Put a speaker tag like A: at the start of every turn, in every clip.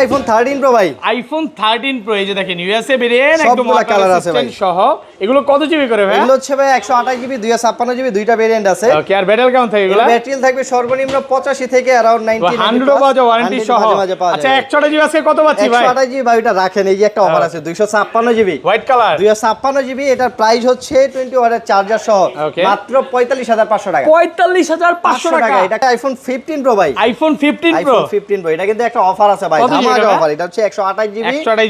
A: IPhone 13 pro ভাই,
B: iPhone 13 pro এই যে দেখেন ইউএসএ ভেরিয়েন্ট একদম
A: সবগুলা কালার আছে ভাই
B: সহ। এগুলো কত জিবি করে ভাই?
A: এগুলো হচ্ছে ভাই 128 জিবি 256 জিবি দুইটা ভেরিয়েন্ট আছে।
B: ওকে, আর ব্যাটারি কেমন থাকে এগুলো?
A: ব্যাটারি থাকবে সর্বনিম্ন 85 থেকে अराउंड 90
B: 100 পাওয়া যায় ওয়ারেন্টি সহ। আচ্ছা 128 জিবি আজকে কত পাচ্ছি ভাই?
A: 128 জিবি ভাই, এটা রাখেন, এই যে একটা অফার আছে 256 জিবি
B: হোয়াইট কালার
A: 256 জিবি, এটার প্রাইস হচ্ছে 20 ওয়াটের চার্জার সহ মাত্র 45500 টাকা।
B: 45500 টাকা।
A: এটা আইফোন 15 প্রো ভাই,
B: আইফোন 15 প্রো।
A: আইফোন 15 প্রো, এটা কিন্তু একটা অফার আছে ভাই, ধামাকা অফার। এটা হচ্ছে 128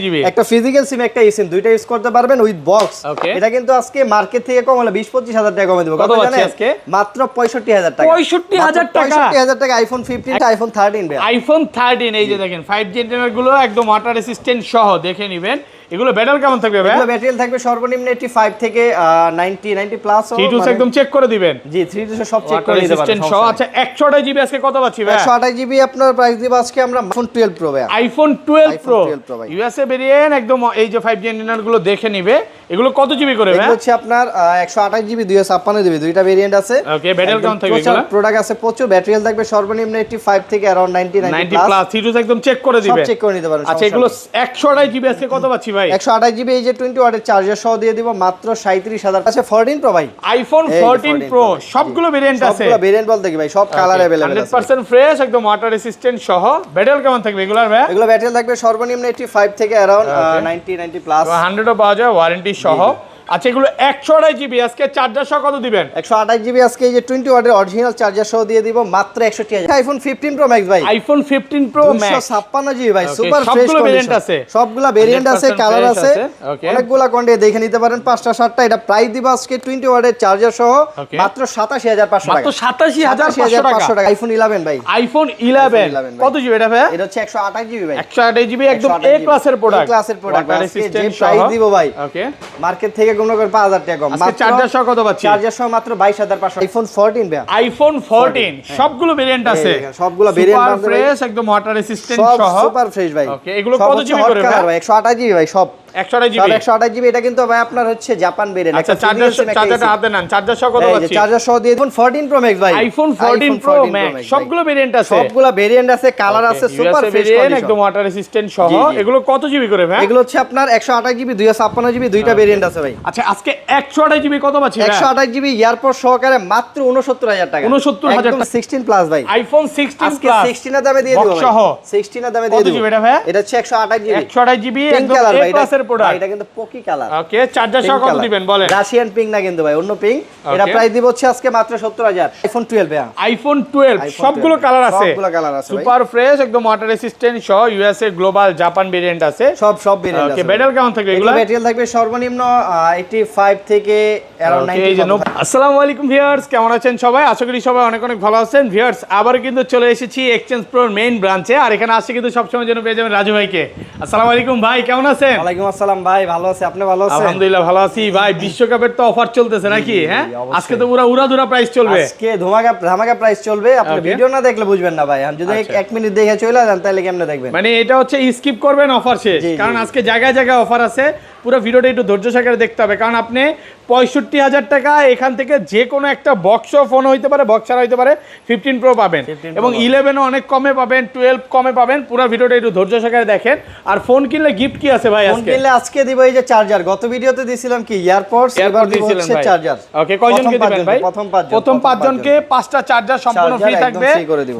A: জিবি, একটা ফিজিক্যাল সিম একটা eSIM দুইটা ইউজ করতে পারবেন উইথ বক্স। এটা কিন্তু আজকে মার্কেট থেকে কম হলে 20-25 হাজার টাকা কমে দেব।
B: কত আছে আজকে?
A: মাত্র 65000 টাকা।
B: 65000 টাকা,
A: 65000 টাকা আইফোন 15 আইফোন 13 ভাই।
B: আইফোন 13 এই যে দেখেন 5G ইন্টারনেট গুলো একদম ওয়াটার রেসিস্ট্যান্ট সহ দেখে নেবেন। এগুলো ব্যাটারি কেমন থাকবে ভাই?
A: এগুলো ব্যাটারি থাকবে সর্বনিম্ন 85 থেকে 90 প্লাস।
B: 3 একদম চেক করে দিবেন।
A: জি 3 সব চেক করে নিতে পারবেন।
B: আচ্ছা 128 জিবি আজকে কত পাচ্ছি ভাই?
A: 128 জিবি আপনার প্রাইস দিব আজকে আমরা আইফোন 12 প্রো ভাই।
B: আইফোন 12 প্রো ইউএসএ ভেরিয়েন্ট একদম এই যে 5G ইন্টারনেট গুলো দেখে নিবে। এগুলো কত জিবি করে ভাই?
A: এগুলো হচ্ছে আপনার 128 জিবি 256 জিবি দুইটা ভেরিয়েন্ট আছে।
B: ওকে, ব্যাটারি কেমন থাকবে এগুলো?
A: প্রোডাক্ট আছে প্রচুর, ব্যাটারি থাকবে সর্বনিম্ন 85 থেকে अराउंड 90
B: প্লাস। 3 একদম চেক করে দিবে,
A: সব চেক করে নিতে পারবেন।
B: আচ্ছা এগুলো 128 জিবি আজকে কত পাচ্ছি ভাই?
A: 128 জিবি এই যে 20 ওয়াটের চার্জার সহ দিয়ে দিব মাত্র 37000। আচ্ছা 14 প্রো ভাই,
B: আইফোন 14 প্রো সবগুলো ভেরিয়েন্ট আছে।
A: সবগুলো ভেরিয়েন্ট বলতে কি ভাই সব কালার अवेलेबल আছে,
B: 100% ফ্রেশ একদম ওয়াটার রেসিস্ট্যান্ট সহ। ব্যাটারি কেমন থাকবে এগুলার ভাই?
A: এগুলো ব্যাটারি থাকবে সর্বনিম্ন 85 থেকে अराउंड 90 প্লাস।
B: 100 ও পাওয়া যায় ওয়ারেন্টি সহ। আচ্ছা এগুলো 128 জিবি আজকে চার্জার সহ কত দিবেন?
A: 128 জিবি আজকে এই যে 20 ওয়াটের অরিজিনাল চার্জার সহ দিয়ে দিব মাত্র 61000। আইফোন 15 প্রো ম্যাক্স ভাই,
B: আইফোন 15 প্রো ম্যাক্স
A: 256 জিবি ভাই, সুপার ফ্রেশ
B: সবগুলো ভেরিয়েন্ট আছে,
A: সবগুলো ভেরিয়েন্ট আছে, কালার আছে, অনেকগুলা কোয়ান্টিটি দেখে নিতে পারেন 5টা 7টা। এটা প্রাইস দিব আজকে 20 ওয়াটের চার্জার সহ মাত্র 87500 টাকা।
B: মাত্র 87500
A: টাকা। আইফোন 11 ভাই,
B: আইফোন 11 কত জিবি এটা ভাই?
A: এটা হচ্ছে 128 জিবি ভাই,
B: 128 জিবি একদম এ ক্লাসের প্রোডাক্ট,
A: এ ক্লাসের প্রোডাক্ট। আজকে যে প্রাইস দিব ভাই,
B: ওকে
A: মার্কেট থেকে কোনো করে 5000 টাকা কম।
B: আজকে চার্জার সহ কত পাচ্ছি?
A: চার্জার সহ মাত্র 22500। আইফোন 14 ভাই,
B: আইফোন 14 সবগুলো ভেরিয়েন্ট আছে,
A: সবগুলো ভেরিয়েন্ট
B: সুপার ফ্রেশ একদম ওয়াটার রেসিস্ট্যান্ট সহ,
A: সুপার ফ্রেশ ভাই।
B: ওকে এগুলো কত জিবি করে ভাই?
A: 128 জিবি ভাই, সব
B: 128 জিবি
A: 128 জিবি। এটা কিন্তু ভাই আপনার হচ্ছে জাপান ভেরিয়েন্ট।
B: আচ্ছা চার্জারটা হাতে নেন, চার্জার সহ কত পাচ্ছি?
A: চার্জার সহ দিয়ে দিন 14 প্রো ম্যাক্স ভাই,
B: আইফোন 14 প্রো ম্যাক্স সবগুলো ভেরিয়েন্ট আছে,
A: সবগুলো ভেরিয়েন্ট আছে, কালার আছে, সুপার ফ্রেশ
B: একদম ওয়াটার রেসিস্ট্যান্ট সহ। এগুলো কত জিবি করে ভাই?
A: এগুলো হচ্ছে আপনার 128 জিবি 256 জিবি দুইটা ভেরিয়েন্ট আছে ভাই।
B: আচ্ছা আজকে 128 জিবি কত পাচ্ছি ভাই?
A: 128 জিবি এয়ারপড সহকারে মাত্র 69000 টাকা।
B: 69000 টাকা,
A: 16 প্লাস ভাই,
B: আইফোন 16
A: আজকে
B: প্লাস
A: 16 এর দামে দিয়ে দিব ভাই, 16 এর দামে দিয়ে দিব।
B: কত জিবি এটা ভাই?
A: এটা হচ্ছে 128 জিবি
B: 128 জিবি একদম এ ক্লাসের প্রোডাক্ট।
A: এটা কিন্তু পকি কালার।
B: ওকে চার্জার সহ কত দিবেন বলেন?
A: রাশিয়ান পিং না কিন্তু ভাই, অন্য পিং। এটা প্রাইস দিব হচ্ছে আজকে মাত্র 70000। আইফোন 12 ভাই,
B: আইফোন 12 সবগুলো কালার আছে,
A: সবগুলো কালার আছে ভাই,
B: সুপার ফ্রেশ একদম ওয়াটার রেসিস্ট্যান্ট সহ। ইউএসএ গ্লোবাল জাপান ভেরিয়েন্ট আছে,
A: সব ভেরিয়েন্ট আছে।
B: ওকে ব্যাটারি কেমন থাকবে এগুলো?
A: ব্যাটারি থাকবে সর্বনিম্ন 85 থেকে अराउंड 90।
B: আসসালামু আলাইকুম ভিউয়ার্স, কেমন আছেন সবাই? আশা করি সবাই অনেক অনেক ভালো আছেন। ভিউয়ার্স আবার কিন্তু চলে এসেছি এক্সচেঞ্জ প্রোর মেইন ব্রাঞ্চে, আর এখানে আসছে কিন্তু সবসময় জন্য পেয়ে যাবেন রাজু ভাইকে। আসসালামু আলাইকুম ভাই, কেমন আছেন?
A: ওয়ালাইকুম আসসালাম ভাই, ভালো আছি, আপনি ভালো আছেন?
B: আলহামদুলিল্লাহ ভালো আছি ভাই। বিশ্বকাপের তো অফার চলতেছে নাকি? হ্যাঁ আজকে তো পুরো উড়াধুরা প্রাইস চলবে,
A: আজকে ধামাকা প্রাইস চলবে। আপনি ভিডিও না দেখলে বুঝবেন না ভাই, যদি 1 মিনিট দেখে চলে যান তাহলে কেমনে দেখবেন?
B: মানে এটা হচ্ছে স্কিপ করবেন অফার শেষ, কারণ আজকে জায়গায় জায়গায় অফার আছে। পুরো ভিডিওটা একটু ধৈর্য সহকারে দেখতে হবে, কারণ আপনি 65000 টাকা এখান থেকে যে কোনো একটা বক্স ফোন হইতে পারে, বক্সার হইতে পারে 15 প্রো পাবেন, এবং 11 অনেক কমে পাবেন, 12 কমে পাবেন। পুরো ভিডিওটা একটু ধৈর্য সহকারে দেখেন। আর ফোন কিনলে গিফট কি আছে ভাই?
A: ফোন কিনলে আজকে দিব এই যে চার্জার। গত ভিডিওতে দিয়েছিলাম কি এয়ারপডস, এবার দিব হচ্ছে চার্জার।
B: ওকে কয়জনকে দিবেন ভাই? প্রথম 5 জনকে 5টা চার্জার সম্পূর্ণ ফ্রি থাকবে।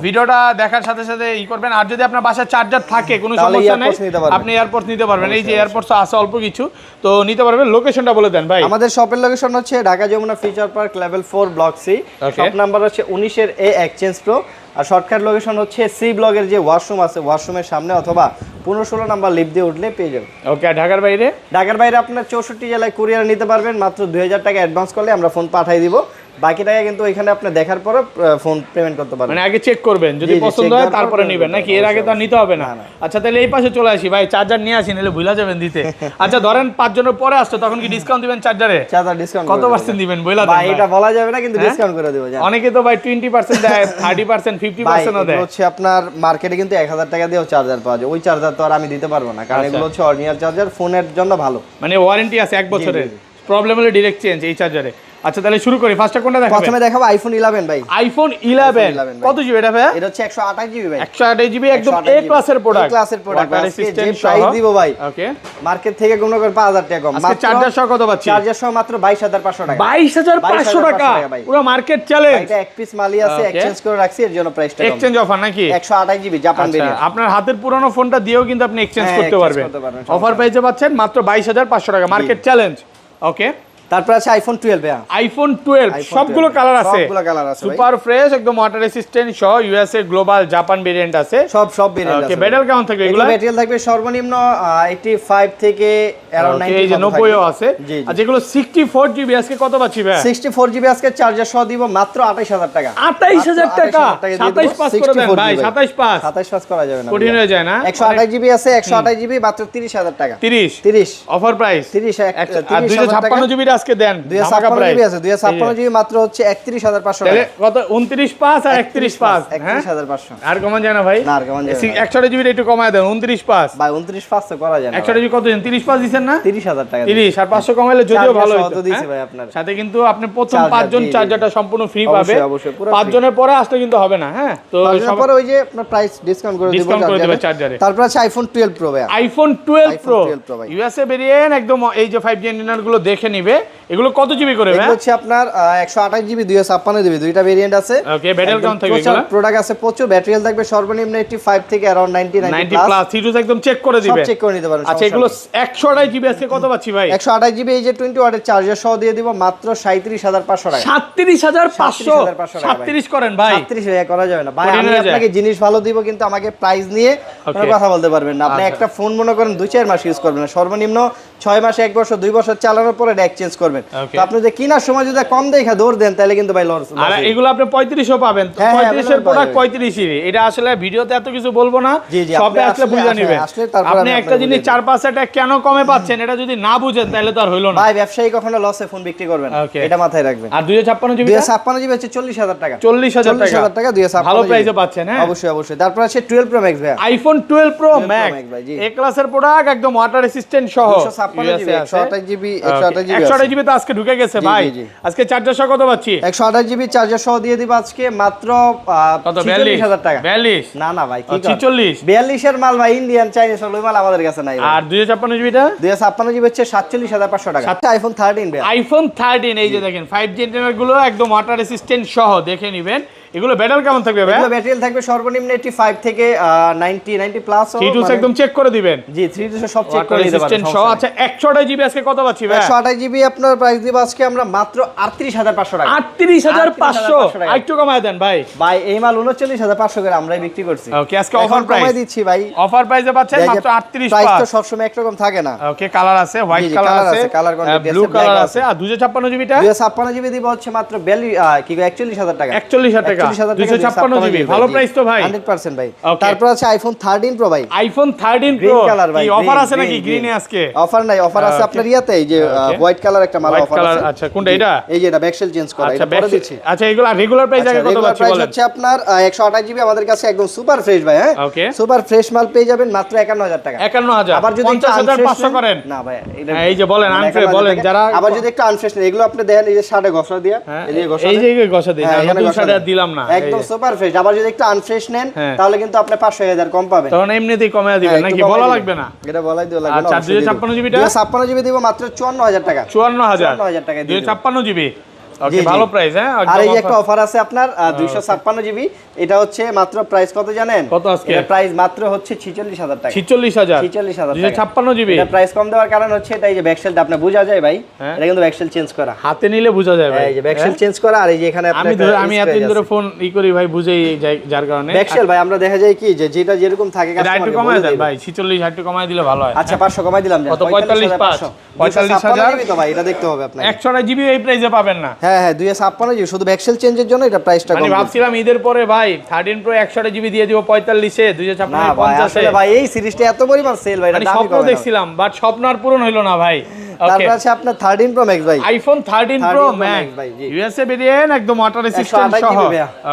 B: ভিডিওটা দেখার সাথে সাথে ই করবেন। আর যদি আপনার বাসায় চার্জার থাকে কোনো সমস্যা নাই, আপনি এয়ারপডস নিতে পারবেন। এই যে এয়ারপডস আছে অল্প কিছু, তো নিতে পারবেন। লোকেশনটা বলে দেন ভাই।
A: আমাদের শপের লোকেশন হচ্ছে Dhaka Jamuna future park level 4 block C, shop number হচ্ছে 19 এর এ এক্সচেঞ্জ প্রো। আর শর্টকাট লোকেশন হচ্ছে সি ব্লকের যে ওয়াশরুম আছে, ওয়াশরুমের সামনে অথবা 15-16 নাম্বার লিফট দিয়ে উঠলে পেয়ে যাবেন।
B: ওকে ঢাকার বাইরে? ঢাকার বাইরে
A: আপনার 64 জেলায় কুরিয়ার নিতে পারবেন। মাত্র 2000 টাকা অ্যাডভান্স করলে আমরা ফোন পাঠিয়ে দিব। বাকি টাকা কিন্তু এখানে আপনি দেখার পরে ফোন পেমেন্ট করতে পারবেন।
B: মানে আগে চেক করবেন, যদি পছন্দ হয় তারপরে নেবেন নাকি? এর আগে তো নিতে হবে না। আচ্ছা তাহলে এই পাশে চলে আসি ভাই, চার্জার নিয়ে আসি, নাহলে ভুলা যাবেন দিতে। আচ্ছা ধরেন 5 জনের পরে আসছে, তখন কি ডিসকাউন্ট দিবেন চার্জারে?
A: চার্জার ডিসকাউন্ট
B: কত % দিবেন বইলা দেন
A: ভাই? এটা বলা যাবে না, কিন্তু ডিসকাউন্ট করে দেব।
B: অনেকে তো ভাই 20% দেয়, 30%, 50% দেয়।
A: হচ্ছে আপনার মার্কেটে কিন্তু 1000 টাকা দিয়েও চার্জার পাওয়া যায়। ওই চার্জার তো আর আমি দিতে পারবো না, কারণ এগুলো হচ্ছে অরিজিনাল চার্জার, ফোনের জন্য ভালো।
B: মানে ওয়ারেন্টি আছে 1 বছরের, প্রবলেম হলে ডাইরেক্ট চেঞ্জ এই চার্জারে। আচ্ছা তাহলে শুরু করি, ফার্স্টে কোনটা দেখাবেন?
A: প্রথমে দেখাবো আইফোন 11 ভাই।
B: আইফোন 11 কত জিবি এটা ভাই?
A: এটা হচ্ছে 128 জিবি ভাই।
B: 128 জিবি একদম এ ক্লাসের প্রোডাক্ট।
A: এ ক্লাসের প্রোডাক্ট। আজকে যে প্রাইস দিব ভাই,
B: ওকে,
A: মার্কেট থেকে কোনো করে 5000 টাকা কম।
B: আজকে চার্জার সহ কত পাচ্ছি?
A: চার্জার সহ মাত্র 22500 টাকা।
B: 22500 টাকা পুরো মার্কেট চ্যালেঞ্জ।
A: এটা এক পিস মালই আছে, এক্সচেঞ্জ করে রাখছি, এর জন্য প্রাইসটা কম।
B: এক্সচেঞ্জ অফার নাকি?
A: 128 জিবি জাপান ভেরিয়েন্ট।
B: আপনার হাতের পুরনো ফোনটা দিয়েও কিন্তু আপনি এক্সচেঞ্জ করতে পারবেন। অফার প্রাইসে পাচ্ছেন মাত্র 22500 টাকা, মার্কেট চ্যালেঞ্জ। ওকে,
A: তারপর আছে আইফোন 12 ভাই।
B: আইফোন 12 সবগুলো কালার আছে,
A: সবগুলো কালার আছে,
B: সুপার ফ্রেশ একদম ওয়াটার রেসিস্ট্যান্ট সহ ইউএসএ গ্লোবাল জাপান ভেরিয়েন্ট আছে,
A: সব ভেরিয়েন্ট আছে।
B: ওকে, ব্যাটারি কেমন থাকবে এগুলো?
A: ব্যাটারি থাকবে সর্বনিম্ন 85 থেকে अराउंड 90।
B: এই যে 90 ও আছে। আর যেগুলো 64 জিবি আজকে কত পাচ্ছি ভাই?
A: 64 জিবি আজকে চার্জার সহ দিব মাত্র 28000 টাকা।
B: 28000 টাকা 27 পাস করে দেন ভাই। 27 পাস
A: 27 পাস করা যাবে না,
B: কঠিন হয়ে যায় না?
A: 128 জিবি আছে, 128 জিবি মাত্র 30000 টাকা।
B: 30 অফার প্রাইস
A: 30
B: আর 256 জিবি আজকে দেন,
A: 256 জিবি আছে, 256 জিবি মাত্র হচ্ছে 31500 টাকা।
B: তাহলে কত? 29 পাস আর 31 পাস,
A: 31500
B: আর কমান যায় না ভাই?
A: না, আর কমান যায় না।
B: 128 জিবি একটু কমায় দেন, 29 পাস
A: ভাই 29 পাস তো করা যায় না।
B: 128 জিবি কত দেন? 30 পাস দিবেন না?
A: 30000 টাকা।
B: 30 আর 500 কমাইলে যদিও ভালো হতো।
A: দিছি ভাই আপনার
B: সাথে কিন্তু আপনি প্রথম 5 জন চার্জারটা সম্পূর্ণ ফ্রি পাবে।
A: অবশ্যই
B: 5 জনের পরে আসলে কিন্তু হবে না। হ্যাঁ, তো
A: তারপরে ওই যে আপনার প্রাইস ডিসকাউন্ট করে দিব
B: চার্জারে।
A: তারপর আছে আইফোন 12 প্রো ভাই।
B: আইফোন 12 প্রো ইউএসএ ভেরিয়েন্ট একদম এই যে 5G অ্যান্টেনার গুলো দেখে নিবে। এগুলো কত জিবি করে ভাই?
A: এগুলো হচ্ছে আপনার 128 জিবি 256 জিবি, দুইটা ভেরিয়েন্ট আছে।
B: ওকে, ব্যাটারি কেমন থাকবে এগুলো?
A: প্রোডাক্ট আছে প্রচুর, ব্যাটারি হেলথ থাকবে সর্বনিম্ন 85 থেকে अराउंड 90
B: প্লাস। সিরিজ একদম চেক করে দিবে,
A: সব চেক করে নিতে পারেন।
B: আচ্ছা, এগুলো 128 জিবি আজকে কত পাচ্ছি ভাই?
A: 128 জিবি এই যে 20 ওয়াটের চার্জার সহ দিয়ে দিব মাত্র 37500 টাকা।
B: 37500 37 করেন ভাই।
A: 37 টাকা করা যাবে না ভাই। আমি আপনাকে জিনিস ভালো দিব, কিন্তু আমাকে প্রাইস নিয়ে কোনো কথা বলতে পারবেন না। আপনি একটা ফোন মনে করেন 2-4 মাস ইউজ করবেন না, সর্বনিম্ন 6 মাস, 1 বছর, 2 বছর চালানোর পরে এটা এক্সচেঞ্জ করবেন। তো আপনি যে কেনার সময় যদি কম দেখা দৌড় দেন তাহলে কিন্তু ভাই লস।
B: আর এগুলো আপনি 3500 পাবেন। 35 এর প্রোডাক্ট 35 এর। এটা আসলে ভিডিওতে এত কিছু বলবো না, সবে আসলে বুঝে নেবেন। আপনি একটা জিনিস 4-5 টাকা কেন কমে পাচ্ছেন এটা যদি না বুঝেন তাহলে তো আর হইলো না
A: ভাই। ব্যবসায়ী কখনো লসে ফোন বিক্রি করবেন, এটা মাথায় রাখবেন।
B: আর 256 জিবি
A: 256 জিবি হচ্ছে 40000 টাকা।
B: 40000
A: টাকা 256
B: ভালো প্রাইসে পাচ্ছেন। হ্যাঁ,
A: অবশ্যই। তারপর আছে 12 প্রো ম্যাক্স ভাই।
B: আইফোন 12 প্রো ম্যাক্স এ ক্লাসের প্রোডাক্ট, একদম ওয়াটার রেসিস্ট্যান্ট সহ
A: 128 জিবি
B: 128 জিবি তো আজকে ঢুকে গেছে ভাই। আজকে চার্জার সহ কত পাচ্ছি?
A: 128 জিবি চার্জার সহ দিয়ে দিব আজকে মাত্র 46000 টাকা।
B: 42
A: না ভাই, কি
B: 46
A: 42 এর মাল ভাই, ইন্ডিয়ান চাইনিজ ওই মাল আমাদের কাছে নাই।
B: আর 256 জিবিটা
A: 256 জিবি হচ্ছে 47500 টাকা। আইফোন 13 ভাই।
B: আইফোন 13 এই যে দেখেন 5G অ্যান্টেনা গুলো একদম ওয়াটার রেসিস্ট্যান্ট সহ দেখে নেবেন। এগুলো ব্যাটারি কেমন থাকবে ভাই?
A: এগুলো ব্যাটারি থাকবে সর্বনিম্ন 85 থেকে 90 প্লাস।
B: 32 একদম চেক করে দিবেন।
A: জি, 32 সব চেক করে দিতে পারেন।
B: আচ্ছা, 128 জিবি আজকে কত পাচ্ছি ভাই?
A: 128 জিবি আপনার প্রাইস দিব আজকে আমরা মাত্র 38500 টাকা।
B: 38500 একটু কমায় দেন ভাই।
A: ভাই এই মাল 39500 করে আমরাই বিক্রি করছি।
B: ওকে, আজকে অফার প্রাইস
A: কমাই দিচ্ছি ভাই।
B: অফার প্রাইসে পাচ্ছেন মাত্র 38
A: প্রাইস তো সব সময় একরকম থাকে না।
B: ওকে, কালার আছে, হোয়াইট কালার আছে,
A: কালার কোয়ান্টিটি
B: ব্লু কালার আছে। আর 256 জিবিটা
A: 256 জিবি দিব হচ্ছে মাত্র 41000 টাকা।
B: 41000 টাকা 256 জিবি, ভালো প্রাইস তো ভাই।
A: 100% ভাই। তারপর আছে আইফোন 13 প্রো ভাই।
B: আইফোন 13 প্রো কি অফার আছে নাকি গ্রিনে আজকে?
A: অফার নাই, অফার আছে আপনার ইয়াতে এই যে হোয়াইট কালার একটা মাল অফার আছে।
B: আচ্ছা, কোনটা এটা?
A: এই যে এটা ব্যাকসেল চেঞ্জ করা, এটা পরে দিচ্ছি।
B: আচ্ছা, এগুলা রেগুলার প্রাইস আগে কত পাচ্ছি বলেন?
A: হচ্ছে আপনার 128 জিবি আমাদের কাছে একদম সুপার ফ্রেশ ভাই। হ্যাঁ,
B: ওকে,
A: সুপার ফ্রেশ মাল পেয়ে যাবেন মাত্র 51000 টাকা।
B: 51000
A: আবার যদি
B: 50500 করেন না
A: ভাই,
B: এই যে বলেন আনফ্রেশ বলেন যারা।
A: আবার যদি একটু আনফ্রেশ নেন, এগুলো আপনি দেখেন এই যে শার্টে ঘষা দিয়া, এই যে ঘষা,
B: এই যে ঘষা দেই না, নতুন শার্টে দিলাম না,
A: একদম সুপার ফ্রেশ। আবার যদি একটু আনফ্রেশ নেন তাহলে কিন্তু আপনি 500,000 কম পাবেন।
B: তখন এমনিতেই কমায় দিবেন নাকি? বলা লাগবে না,
A: এটা বলাই দিও লাগবে না।
B: আচ্ছা, 256 জিবিটা
A: 256 জিবি দিব মাত্র 54000 টাকা।
B: 54000
A: টাকা দিয়ে
B: 256 জিবি। ওকে, ভালো প্রাইস। হ্যাঁ,
A: আর এই একটা অফার আছে আপনার 256 জিবি, এটা হচ্ছে মাত্র প্রাইস কত জানেন?
B: কত আজকে?
A: এটা প্রাইস মাত্র হচ্ছে 46000 টাকা।
B: 46000
A: 256
B: জিবি।
A: এটা প্রাইস কম দেওয়ার কারণ হচ্ছে এটা এই যে ব্যাকসেলটা আপনি বোঝা যায় ভাই, এটা কিন্তু ব্যাকসেল চেঞ্জ করা,
B: হাতে নিলে বোঝা যায় ভাই।
A: এই যে ব্যাকসেল চেঞ্জ করা, আর এই যে এখানে
B: আমি এতদিন ধরে ফোন করি ভাই, বুঝেই যাই, যার কারণে
A: ব্যাকসেল ভাই আমরা দেখা যায় কি যে যেটা যেরকম থাকে
B: কাস্টমার একটু কমায় দেন ভাই। 46 একটু কমায় দিলে ভালো হয়।
A: আচ্ছা, 500 কমায় দিলাম।
B: কত? 45000
A: জিবি তো ভাই, এটা দেখতে হবে আপনাকে।
B: 128 জিবি এই প্রাইসে পাবেন না।
A: হ্যাঁ, 256 জিবি শুধু ব্যাকসেল চেঞ্জের জন্য এটা প্রাইসটা কম।
B: আমি ভাবছিলাম ঈদের পরে ভাই 13 প্রো 128 জিবি দিয়ে দিব 45 এ, 256 50 এ।
A: আসলে ভাই এই সিরিজটা এত পরিমাণ সেল ভাই, এটা
B: আমি
A: দামই
B: স্বপ্ন দেখছিলাম, বাট স্বপ্ন আর পূরণ হলো না ভাই।
A: তারপর আছে আপনার 13 প্রো ম্যাক্স ভাই।
B: IPhone 13 pro max USA variant একদম ওয়াটার রেসিস্ট্যান্ট সহ।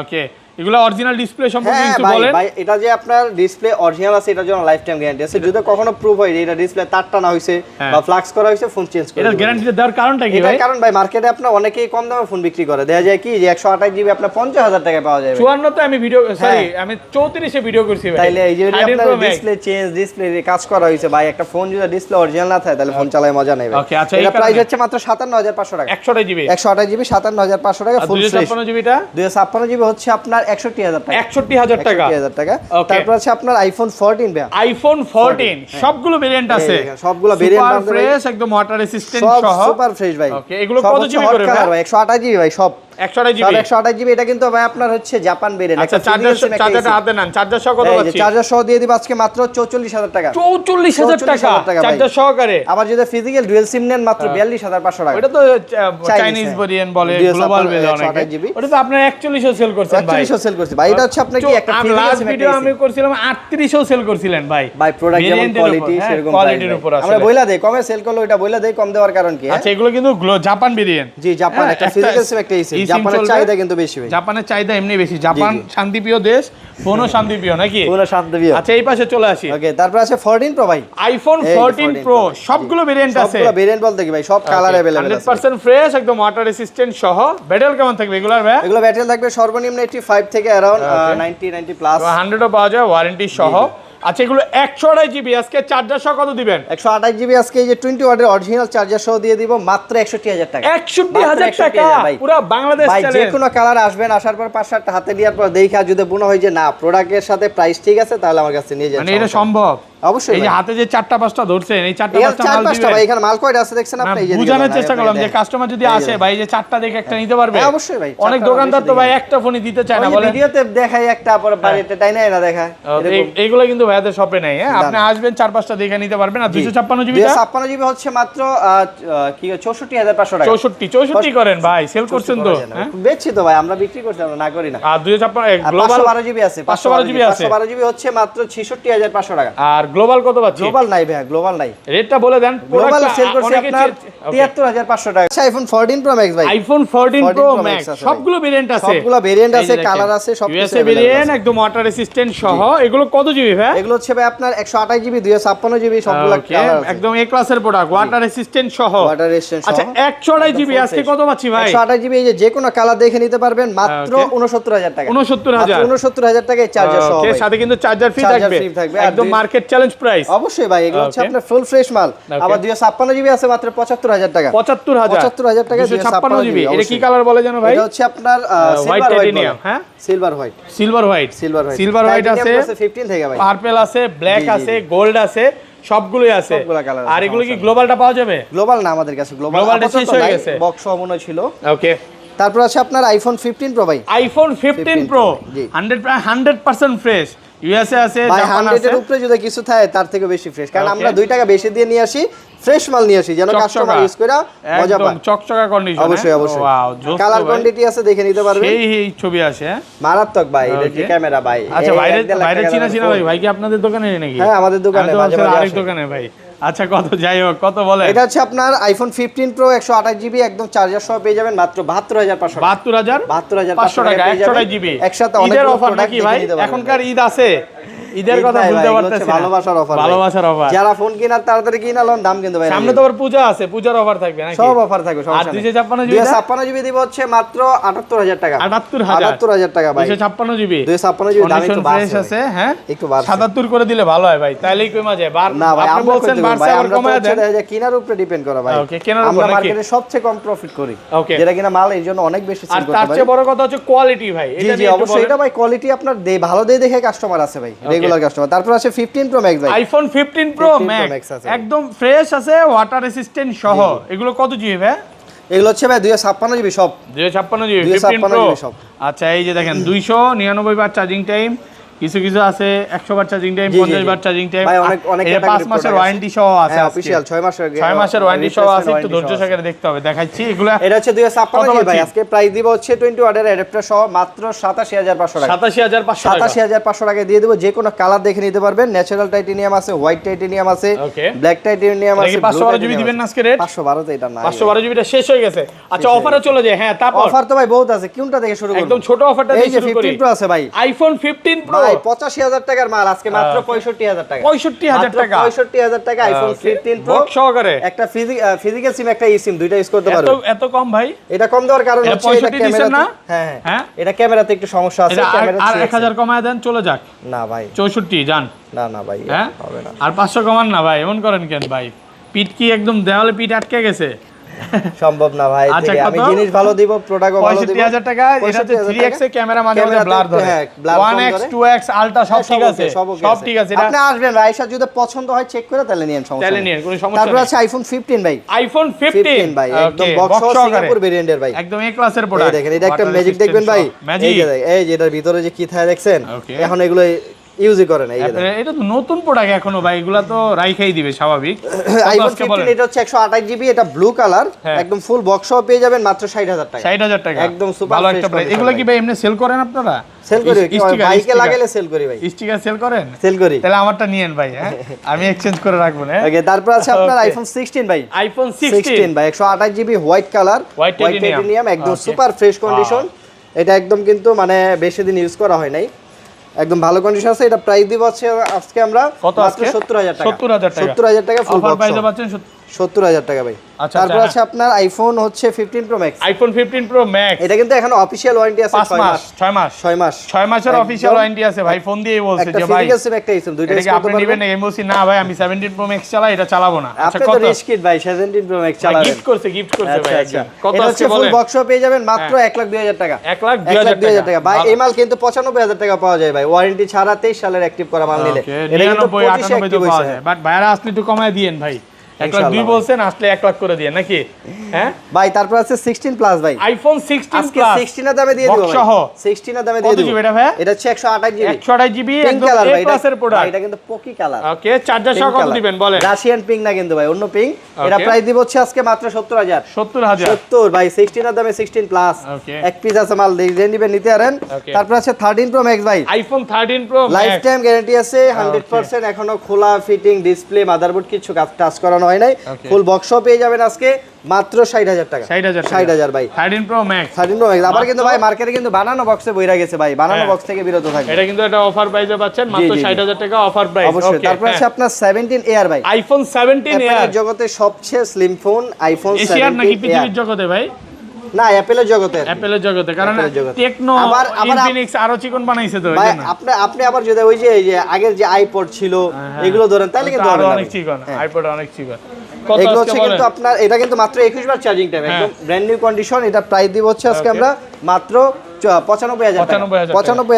B: ওকে, এগুলো অরিজিনাল ডিসপ্লে সম্পর্কে
A: হ্যাঁ
B: কিছু
A: ভাই
B: বলেন।
A: ভাই এটা যে আপনার ডিসপ্লে অরিজিনাল আছে এটার জন্য লাইফ টাইম গ্যারান্টি আছে, যদি কখনো প্রুফ হয় যে এটা ডিসপ্লে তার টানা হইছে বা ফ্লাক্স করা হইছে, ফোন চেঞ্জ করে
B: এটার গ্যারান্টিটা দেওয়ার কারণটা কি
A: এটা
B: ভাই?
A: কারণ ভাই মার্কেটে আপনার অনেকেই কম দামে ফোন বিক্রি করে, দেখা যায় কি যে 128 জিবি আপনার 50,000 টাকায় পাওয়া যাবে।
B: 54 তে আমি ভিডিও সরি আমি 34 এ ভিডিও করছি ভাই।
A: তাইলে এই যে
B: 13
A: আপনার
B: Pro Max।
A: Display change, display কাজ করা হইছে ভাই, একটা ফোন যদি ডিসপ্লে অরিজিনাল না থাকে তাহলে ফোন চালায় মজা নেই ভাই।
B: ওকে, আচ্ছা, এই
A: এটা প্রাইস
B: কারণে।
A: হচ্ছে মাত্র 57,500 টাকা।
B: 128 জিবি
A: 128 জিবি 57,500 টাকা
B: আর
A: ফুল ফ্রেশ।
B: 256 জিবিটা
A: 256 জিবি হচ্ছে আপনার 61,000 টাকা।
B: 61,000 টাকা।
A: 61,000 টাকা।
B: Okay.
A: তারপর আছে আপনার আইফোন 14 ভাই,
B: আইফোন 14 সবগুলো ভেরিয়েন্ট আছে,
A: সবগুলো ভেরিয়েন্ট
B: সুপার
A: আছে ভাই,
B: ফ্রেশ একদম ওয়াটার রেসিস্ট্যান্ট
A: সব
B: সহ।
A: সুপার ফ্রেশ ভাই।
B: ওকে, এগুলো
A: সব
B: কত
A: হচ্ছে
B: জিবি
A: hot
B: করে
A: color ভাই? 128 জিবি ভাই সব।
B: 128
A: সব
B: জিবি
A: 128 জিবি। এটা কিন্তু ভাই আপনার হচ্ছে জাপান ভেরিয়েন্ট।
B: আচ্ছা, চার্জারটা হাতে নেন, চার্জার সহ কত পাচ্ছি?
A: চার্জার সহ দিয়ে দিব আজকে মাত্র 44,000 টাকা।
B: 44,000 টাকা
A: 44,000 টাকা ভাই।
B: চার্জার সহকারে।
A: আবার যদি ফিজিক্যাল ডুয়াল সিম নেন মাত্র 42,500 টাকা।
B: ওটা তো চাইনিজ
A: হ্যাঁ।
B: ভেরিয়েন্ট বলে,
A: 256
B: গ্লোবাল ভেরিয়েন্ট
A: 128 জিবি।
B: অনেকে। ওটা তো আপনারা 41 সেল করছেন ভাই।
A: 41 সেল করছি ভাই। এটা হচ্ছে আপনার কি একটা ফিজিক্যাল
B: লাস্ট
A: সিম
B: ভিডিও আমি করছিলাম 38 সেল করছিলেন ভাই।
A: ভাই প্রোডাক্ট যেমন
B: Variant এর
A: কোয়ালিটি
B: উপর, হ্যাঁ,
A: সেরকম
B: কোয়ালিটির উপর
A: আমরা
B: আসলে।
A: বইলা দেই কমে সেল করলে ওটা বইলা দেই কম দেওয়ার কারণ কি?
B: আচ্ছা, এগুলো কিন্তু জাপান ভেরিয়েন্ট।
A: জি জাপান একটা ফিজিক্যাল সিম একটা সিম। জাপানের চাহিদা কিন্তু বেশি ভাই।
B: জাপানের চাহিদা এমনি বেশি। জাপান শান্তিপ্রিয় দেশ, ফোনও শান্তিপ্রিয় নাকি?
A: পুরো শান্তি বিয়ে।
B: আচ্ছা, এই পাশে চলে আসি।
A: ওকে, তারপর আছে 14 প্রো ভাই।
B: আইফোন
A: এই
B: 14
A: 14
B: প্রো
A: Pro,
B: সবগুলো ভেরিয়েন্ট আছে।
A: সবগুলো ভেরিয়েন্ট বলতে কি ভাই সব কালার अवेलेबल আছে।
B: 100% ফ্রেশ একদম ওয়াটার রেসিস্ট্যান্ট সহ। ব্যাটারি কেমন থাকবে এগুলার ভাই?
A: এগুলো ব্যাটারি থাকবে সর্বনিম্ন 85 থেকে अराउंड 90 প্লাস।
B: 100 পাওয়া যায় ওয়ারেন্টি সহ। আচ্ছা, এগুলো 128 জিবি আজকে চার্জার সহ কত দিবেন?
A: 128 জিবি আজকে এই যে 20 ওয়াটের অরিজিনাল চার্জার সহ দিয়ে দিব মাত্র 61,000 টাকা।
B: 61,000 টাকা
A: ভাই।
B: পুরো বাংলাদেশ
A: ভাই যে
B: চ্যালেঞ্জ।
A: কোনো কালার আসবেন, আসার পর 5-7টা হাতে নেওয়ার পর দেখা যদি মনে হয় যে না প্রোডাক্টের সাথে প্রাইস ঠিক আছে তাহলে আমার কাছে নিয়ে যান।
B: মানে এটা সম্ভব?
A: অবশ্যই
B: এই যে
A: ভাই।
B: হাতে যে 4টা-5টা ধরছেন, এই 4টা-5টা মাল
A: 4-5টা
B: দিবেন।
A: ভাই, এখানে মাল কয়টা আছে দেখছেন আপনি? এই যে
B: বুঝানোর চেষ্টা করলাম যে কাস্টমার যদি আসে ভাই, যে 4টা দেখে একটা নিতে পারবে।
A: হ্যাঁ, অবশ্যই ভাই।
B: অনেক
A: 4টা
B: দোকানদার তো
A: বেশি
B: ভাই
A: দেখে।
B: একটা ফোনই দিতে চায় না,
A: ওই যে
B: বলে
A: ভিডিওতে দেখাই একটা পর বাড়িতে টাইনা না দেখায়।
B: এইগুলো কিন্তু ভাইয়াদের শপে নাই। হ্যাঁ, আপনি আসবেন 4-5টা দেখে নিতে পারবেন। আর 256 জিবি
A: 256 জিবি হচ্ছে মাত্র কি 64,500 টাকা।
B: 64 করেন ভাই, সেল করছেন তো? হ্যাঁ,
A: বেচছি তো ভাই, আমরা বিক্রি করছি, আমরা না করি না।
B: আর 256
A: আর
B: গ্লোবাল
A: 512 জিবি আছে।
B: 512 জিবি আছে।
A: 512 জিবি হচ্ছে মাত্র 66,500 টাকা।
B: আর গ্লোবাল কত পাচ্ছি?
A: গ্লোবাল নাই ভাই, গ্লোবাল নাই।
B: রেটটা বলে দেন।
A: গ্লোবাল সেল করছি আপনার 73,500 টাকা। আইফোন 14 প্রো ম্যাক্স ভাই।
B: IPhone 14 pro
A: Pro Max
B: max
A: আছে
B: সবগুলো ভেরিয়েন্ট আছে।
A: সবগুলো ভেরিয়েন্ট আছে, কালার আছে, সব কিছু
B: ইউএসএ ভেরিয়েন্ট একদম ওয়াটার রেসিস্ট্যান্ট সহ। এগুলো কত জিবি ভাই?
A: এগুলো হচ্ছে ভাই আপনার 128 জিবি 256 জিবি সবগুলো কালার আছে।
B: একদম এ ক্লাসের প্রোডাক্ট, ওয়াটার রেসিস্ট্যান্ট সহ।
A: ওয়াটার রেজিস্ট্যান্ট সহ।
B: আচ্ছা, 128 জিবি আজকে কত পাচ্ছি ভাই?
A: 128 জিবি এই যে কোনো কালার দেখে নিতে পারবেন মাত্র 69,000 টাকা।
B: 69,000
A: 69,000 টাকায় চার্জার সহ
B: ওকে,
A: ভাই।
B: সাথে কিন্তু চার্জার ফ্রি
A: Charger
B: থাকবে।
A: free থাকবে। আর
B: একদম মার্কেট চ্যালেঞ্জ প্রাইস।
A: অবশ্যই ভাই, এগুলো হচ্ছে
B: Okay.
A: আপনার ফুল ফ্রেশ মাল।
B: Okay.
A: আবার 256 জিবি আছে মাত্র 75,000 টাকা।
B: 75,000
A: টাকা
B: 256 জিবি। এটা কি
A: অবশ্যই।
B: কালার বলে জানো ভাই?
A: এটা হচ্ছে আপনার
B: হোয়াইট
A: সিলভার
B: টাইটেনিয়াম। হ্যাঁ,
A: silver white.
B: Silver white.
A: Silver white.
B: Silver white আছে,
A: 15 থেকে ভাই।
B: পার্পল আছে, ব্ল্যাক
A: জি, জি,
B: আছে, গোল্ড আছে, সবগুলোই আছে।
A: সবগুলা কালার আছে,
B: আর এগুলো কি গ্লোবালটা পাওয়া যাবে?
A: গ্লোবাল না আমাদের কাছে,
B: গ্লোবালটা শেষ হয়ে গেছে।
A: বক্স সহ মনে ছিল।
B: ওকে,
A: তারপর আছে আপনার আইফোন 15 প্রো ভাই।
B: আইফোন 15 প্রো
A: জি।
B: 100% ফ্রেশ। ইউএসএ আছে,
A: ভাই
B: জাপান
A: 100
B: আছে।
A: এর উপরে যদি কিছু থাকে তার থেকে বেশি ফ্রেশ, কারণ
B: Okay.
A: আমরা 2 টাকা বেশি দিয়ে নিয়ে আসি, ফ্রেশ মাল নিয়ে আসি যেন কাস্টমার ইউজ করে মজা
B: একদম
A: পায়।
B: চকচকা কন্ডিশন।
A: অবশ্যই অবশ্যই।
B: ওয়াও, জোস।
A: কালার কোয়ান্টিটি আছে, দেখে নিতে পারবেন।
B: এই ছবি আসে। হ্যাঁ,
A: মারাত্মক ভাই, এটা যে
B: Okay.
A: ক্যামেরা ভাই।
B: আচ্ছা,
A: এই
B: বাইরে
A: 1.5 লাখ
B: বাইরে
A: টাকা
B: চিনা
A: দামের
B: চিনা
A: ফোন।
B: ভাই, ভাই কি আপনাদের দোকানে নাকি?
A: হ্যাঁ, আমাদের দোকানে
B: আমি তো
A: মাঝে
B: ভাবছিলাম
A: মাঝে
B: আরেক
A: আসে।
B: দোকানে ভাই। আচ্ছা, কত যাই হোক, কত বলে?
A: এটা হচ্ছে আপনার আইফোন 15 প্রো 128 জিবি একদম চার্জার সহ পেয়ে যাবেন মাত্র 72,500 টাকা।
B: 72,500 টাকা 128 জিবি।
A: একসাথে
B: ঈদের
A: অনেকগুলো
B: অফার
A: প্রোডাক্ট
B: নাকি
A: দেখে
B: ভাই?
A: নিতে পারবেন।
B: এখনকার ঈদ আছে, ঈদের
A: ঈদ
B: কথা
A: নাই
B: ভুলতে
A: ভাই, এগুলো
B: পারতেছি
A: হচ্ছে
B: না।
A: ভালোবাসার অফার।
B: ভালোবাসার অফার।
A: যারা ফোন কেনার তাড়াতাড়ি কিনা লন, দাম কিন্তু ভাই
B: সামনে তো আবার পূজা আছে, পূজার অফার থাকবে নাকি?
A: সব অফার থাকবে,
B: আর
A: সমস্যা নেই।
B: 256 জিবি
A: 256 জিবি দিব হচ্ছে মাত্র 78,000 টাকা।
B: 78,000
A: টাকা ভাই।
B: 256 জিবি
A: 256 জিবি দাম একটু
B: ফ্রেশ
A: বাড়ছে
B: আছে। হ্যাঁ,
A: একটু বাড়ছে।
B: 77 করে দিলে ভালো হয় ভাই, তাইলেই কমে যায়।
A: না ভাই,
B: আপনি
A: আমরা
B: বলছেন
A: বলছেন
B: বাড়ছে,
A: ভাই,
B: আবার
A: আমরা তো
B: কমায়
A: হচ্ছে
B: দেন।
A: দেখা যায় কেনার উপরে ডিপেন্ড করা ভাই।
B: Okay, কেনার উপর
A: আমরা
B: নাকি?
A: মার্কেটে সবচেয়ে কম প্রফিট করি।
B: Okay.
A: যেটা কিনা মাল এই জন্য অনেক বেশি
B: আর
A: সেল করতে
B: তার
A: পারি।
B: চেয়ে বড় কথা হচ্ছে কোয়ালিটি ভাই।
A: জি
B: এটা
A: জি
B: নিয়ে একটু
A: অবশ্যই,
B: বলেন।
A: এটা ভাই কোয়ালিটি আপনার ভালো দিয়ে দেখে কাস্টমার আছে ভাই, রেগুলার কাস্টমার। তারপর আছে 15 প্রো ম্যাক্স ভাই।
B: IPhone 15 pro
A: 15 Pro Max
B: max
A: আছে।
B: একদম ফ্রেশ আছে, ওয়াটার রেসিস্ট্যান্ট সহ। এগুলো কত জিবি ভাই?
A: এগুলো হচ্ছে ভাই 256 জিবি সব।
B: 256 জিবি 15
A: 256
B: প্রো।
A: জিবি সব।
B: আচ্ছা, এই যে দেখেন 299 বার চার্জিং টাইম, কিছু কিছু আছে 100 বার চার্জিং টাইম,
A: জি, জি,
B: 50 বার চার্জিং টাইম,
A: ভাই অনেক
B: এটা 5 মাসের ওয়ারেন্টি সহ আছে।
A: হ্যাঁ অফিশিয়াল 6 মাসের
B: ওয়ারেন্টি সহ আছে, একটু ধৈর্য সহকারে দেখতে হবে। দেখাচ্ছি এগুলা,
A: এটা হচ্ছে 256 জি ভাই। আজকে প্রাইস দিব হচ্ছে 20 ওয়াটের অ্যাডাপ্টার সহ মাত্র 87500 টাকা।
B: 87500 টাকা,
A: 87500 টাকা দিয়ে দেব। যে কোনো কালার দেখে নিতে পারবেন। ন্যাচারাল টাইটেনিয়াম আছে, হোয়াইট টাইটেনিয়াম আছে, ব্ল্যাক টাইটেনিয়াম আছে।
B: 512 জিবি দিবেন না আজকে রেট?
A: 512 তো এটা না,
B: 512 জিবিটা শেষ হয়ে গেছে। আচ্ছা অফারে চলে যায়। হ্যাঁ তারপর
A: অফার তো ভাই বহুত আছে, কোনটা থেকে শুরু করব?
B: একদম ছোট অফারটা দিয়ে শুরু করি।
A: 15 প্রো আছে ভাই,
B: আইফোন 15 প্রো
A: ভাই 85000 টাকার মাল আজকে মাত্র 65000 টাকা।
B: 65000 টাকা,
A: 65000 টাকা আইফোন 15 প্রো
B: বক্স সহকারে।
A: একটা ফিজিক্যাল সিম, একটা ই সিম, দুইটা ইউজ করতে পারবেন।
B: এত কম ভাই?
A: এটা কম দেওয়ার কারণ
B: এটা
A: হচ্ছে এটা
B: 65 দিছেন না?
A: হ্যাঁ
B: হ্যাঁ
A: হ্যাঁ, এটা ক্যামেরাতে একটু সমস্যা আছে।
B: এটা
A: ক্যামেরা
B: আর 1000 কমায় দেন চলে যাক।
A: না ভাই
B: 64 জান।
A: না না ভাই
B: হ্যাঁ
A: হবে না।
B: আর 500 কমান না ভাই, এমন করেন কেন ভাই? পিট কি একদম দেওয়ালে পিট আটকে গেছে?
A: সম্ভব না ভাই।
B: আচ্ছা,
A: আমি জিনিস ভালো দিব, প্রোডাক্টও ভালো দিব।
B: 65000 টাকা। এটাতে 3x এর ক্যামেরা মাঝে মাঝে ব্লার ধরে, 1x 2x আলট্রা সব ঠিক আছে, সব ঠিক আছে।
A: আপনি আসবেন রাইসা, যদি পছন্দ হয় চেক করে তাহলে নিয়েন, সমস্যা
B: তাহলে
A: নেই।
B: নিয়েন, কোনো সমস্যা
A: তারপর
B: নেই।
A: আছে আইফোন 15 ভাই।
B: আইফোন 15
A: ভাই একদম বক্স সহ সিঙ্গাপুর ভেরিয়েন্টের ভাই,
B: একদম এ ক্লাসের
A: এই
B: প্রোডাক্ট।
A: দেখেন, এটা একটা ম্যাজিক দেখবেন ভাই। এই যে এই যে এটার ভিতরে যে কি থাকে দেখছেন, এখন এগুলো ইউজই করে না। এই যে
B: এটা তো নতুন প্রোডাক্ট এখনো ভাই, এগুলা তো রাইখাই দিবে স্বাভাবিক।
A: আইফোন 15 এটা হচ্ছে 128 জিবি, এটা ব্লু কালার, একদম ফুল বক্স সহ পেয়ে যাবেন মাত্র 60000 টাকা।
B: 60000 টাকা
A: একদম সুপার
B: ভালো একটা প্রাইস। এগুলা কি ভাই এমনি সেল করেন আপনারা?
A: সেল করি, বাইকে লাগালে সেল করি ভাই।
B: স্টিকার সেল করেন?
A: সেল করি।
B: তাহলে আমারটা নিয়েন ভাই, হ্যাঁ আমি এক্সচেঞ্জ করে রাখবো না।
A: ওকে, তারপর আছে আপনার আইফোন 16 ভাই।
B: আইফোন 16
A: ভাই 128 GB white colour, white titanium, একদম সুপার ফ্রেশ কন্ডিশন। এটা একদম কিন্তু মানে বেশি দিন ইউজ করা হয় নাই, একদম ভালো কন্ডিশন আছে। এটা প্রাইস দিব হচ্ছে আজকে আমরা মাত্র 70000 টাকা।
B: 70000 টাকা
A: ফুল
B: অফার
A: বক্স
B: প্রাইসে পাচ্ছেন
A: 70000 টাকা ভাই। তারপর আছে আপনার আইফোন হচ্ছে 15 pro max.
B: IPhone 15 pro max,
A: এটা কিন্তু এখন অফিশিয়াল ওয়ারেন্টি আছে
B: 6 মাস 6 মাসের অফিশিয়াল ওয়ারেন্টি আছে ভাই। ফোন দিয়ে বলছে যে ভাই
A: ফিজিক্যাল সিম একটা ইসম, দুইটা ইউজ করতে
B: আপনি নেবেন না এমওসি না ভাই, আমি 17 প্রো ম্যাক্স চালাই, এটা চালাবো না। আচ্ছা
A: আপনি
B: কত
A: তো রিস্কিট ভাই, 17 প্রো ম্যাক্স চালাবেন।
B: গিফট করছে ভাই একদম। কত
A: এটা
B: আছে
A: হচ্ছে ফুল
B: বলেন?
A: বক্স পেয়ে যাবেন মাত্র 1,02,000 টাকা।
B: 1,02,000
A: টাকা ভাই। এই মাল কিন্তু 95000 টাকা পাওয়া যায় ভাই, ওয়ারেন্টি ছাড়া 23 সালের অ্যাক্টিভ করা মাল নিলে। এটা কিন্তু
B: 99 98 পাওয়া যায়, বাট ভাইরা আসলে একটু কমায় দিয়েন ভাই। 1,02,000 বলছেন, আসলে 1,00,000 করে দিয়েন নাকি? হ্যাঁ
A: ভাই। তারপর আছে 16 প্লাস ভাই,
B: আইফোন 16
A: আজকে
B: প্লাস
A: 16 এর দামে দিয়ে দিব ভাই। 16 এর দামে দিয়ে দিব।
B: কত জিবি এটা ভাই?
A: এটা হচ্ছে 128 জিবি,
B: 128 জিবি একদম এ ক্লাসের প্রোডাক্ট।
A: এটা কিন্তু পকি কালার।
B: ওকে, চার্জার সহ কত দিবেন বলেন?
A: রাশিয়ান পিঙ্ক না কিন্তু ভাই, অন্য পিঙ্ক। এটা প্রাইস দিব হচ্ছে আজকে মাত্র 70000।
B: 70000
A: ভাই। 16 এর দামে 16 প্লাস, এক পিস আছে মাল, দিয়ে নিবেন, নিতে পারেন। তারপর আছে 13 প্রো ম্যাক্স ভাই।
B: IPhone 13 pro max,
A: life time guarantee আছে 100%, এখনো খোলা ফিটিং, ডিসপ্লে, মাদারবোর্ড কিছু টাচ করানো হয় নাই। ফুল বক্স পেয়ে যাবেন আজকে মাত্র 60000 টাকা। 60000 ভাই।
B: 13 প্রো ম্যাক্স,
A: 13 প্রো ম্যাক্স। আবার কিন্তু ভাই মার্কেটে কিন্তু বানানো বক্সে বইরা গেছে ভাই, বানানো বক্স থেকে বিরত থাকবেন।
B: এটা কিন্তু একটা অফার প্রাইসে পাচ্ছেন মাত্র 60000 টাকা অফার প্রাইস।
A: অবশ্যই। তারপর আছে আপনার 17 এয়ার ভাই।
B: আইফোন 17 এয়ার
A: অ্যাপলের জগতে সবচেয়ে স্লিম ফোন আইফোন 17
B: এশিয়ার নাকি
A: এয়ার।
B: পৃথিবীর জগতে ভাই?
A: না, অ্যাপলের জগতে।
B: অ্যাপলের জগতে, কারণ টেকনো ইনফিনিক্স আরো চিকন বানাইছে তো
A: ভাই। আপনি আবার যদি ওই যে আগের যে আইপড ছিল এগুলো ধরেন, তাহলে কিন্তু
B: আরো অনেক চিকন, আইপড অনেক চিকন।
A: এগুলো হচ্ছে কিন্তু আপনার, এটা কিন্তু মাত্র 21 বার চার্জিং টাইম, একদম ব্র্যান্ড নিউ কন্ডিশন। এটা প্রাইস দিব হচ্ছে আজকে আমরা মাত্র 95000 টাকা।
B: 95000